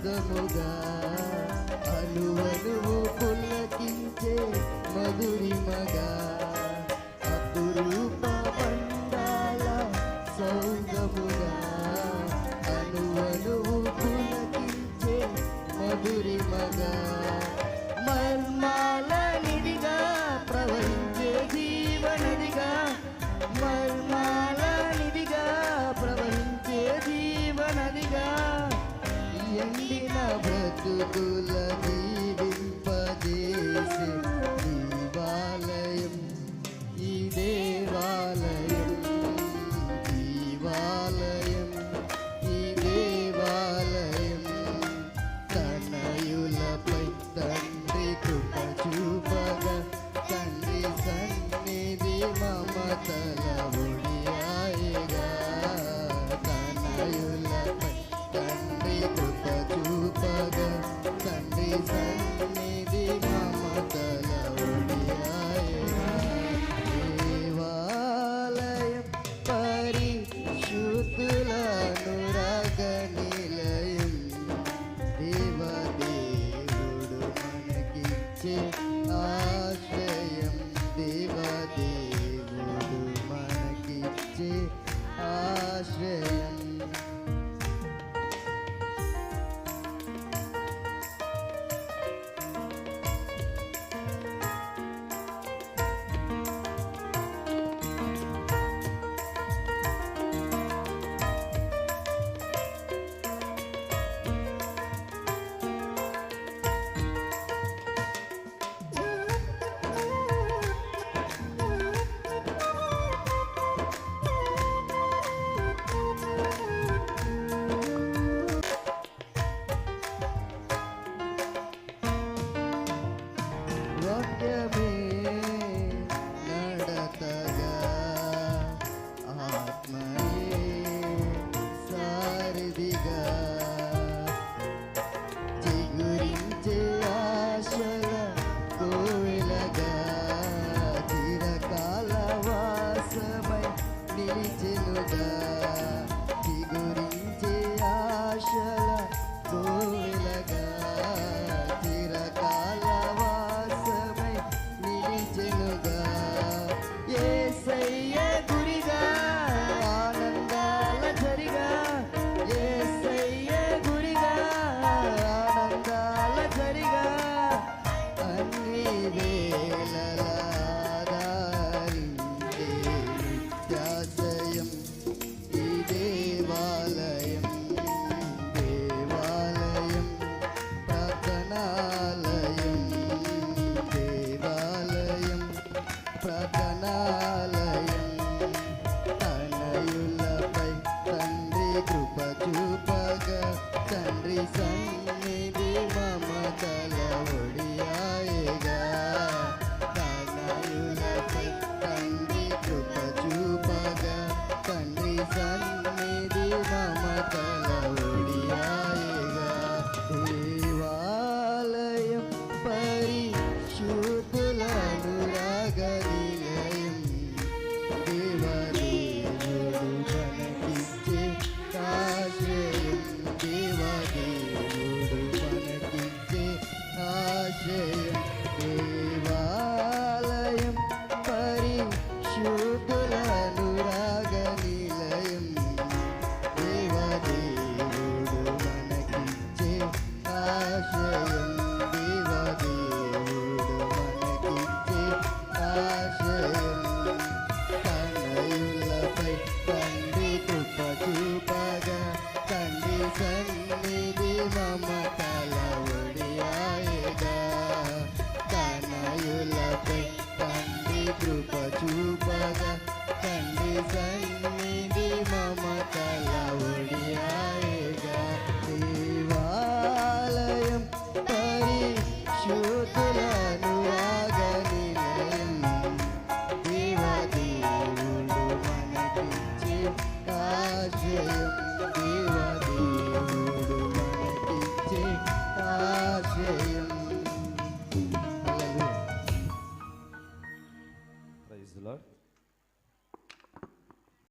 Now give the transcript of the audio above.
సౌదముగా అనువనువు పులకించే మధురిమగా అపురూప బండాల సౌదముగా అనువనువు పులకించే మధురిమగా మర్మాల నిధిగా ప్రవహించే జీవనదిగా మర్మాల నిధిగా ప్రవహించే జీవనదిగా ఎండిన బ్రతుకుల జీవింపజేసే జీవాలయం ఈ దేవాలయం జీవాలయం ఈ దేవాలయం తనయులపై తండ్రి కృప చూపగా తండ్రి సన్నిధి మమతల ఒడియాయగా తనయులపై తండ్రి కృప చూపగా తండ్రి సన్నిధి మమతల ఒడియాయగా దేవాలయం పరిశుద్ధుల అనురాగ నిలయం దేవదేవుడు మనకిచ్చే ఆశ్రయం దేవదేవుడు మనకిచ్చే ఆశ్రయం వాక్యమే నడతగా ఆత్మయే సారథిగా చిగురించే ఆశల కోవెలగా చిరకాల వాసమై నిలిచెనుగా చిగురించే ఆశల కోవెలగా చిరకాల వాసమై నిలిచెనుగా యేసయ్య గురిగా ఆనందాల జరిగా యేసయ్య గురిగా ఆనందాల జరిగా అన్ని వేళల ఆధారించే నిత్యాశ్రయం ఈ దేవాలయం దేవాలయం ప్రార్థనాలయం దేవాలయం ప్రార్థనాలయం తనయులపై తండ్రి కృప చూపగా తండ్రి సన్నిధి మమతల ఒడియాయగా తనయులపై తండ్రి కృప చూపగా తండ్రి సన్నిధి మమతల ఒడియాయగా దేవాలయం పరిశుద్ధుల అనురాగ నిలయం దేవదేవుడు మనకిచ్చే ఆశ్రయం దేవదేవుడు మనకిచ్చే ఆశ్రయం దేవాలయం పరిశుద్ధుల అనురాగ నిలయం దేవదేవుడు మనకిచ్చే ఆశ్రయం దేవదేవుడు మనకిచ్చే ఆశ్రయం తనయులపై తండ్రి కృప చూపగా తండ్రి సన్నిధి మమతల ఒడియాయగా తనయులపై తండ్రి కృప చూపగా తండ్రి సన్నిధి మమతల ఒడియాయగా దేవాలయం పరిశుద్ధుల అనురాగ నిలయం దేవదేవుడు మనకిచ్చే ఆశ్రయం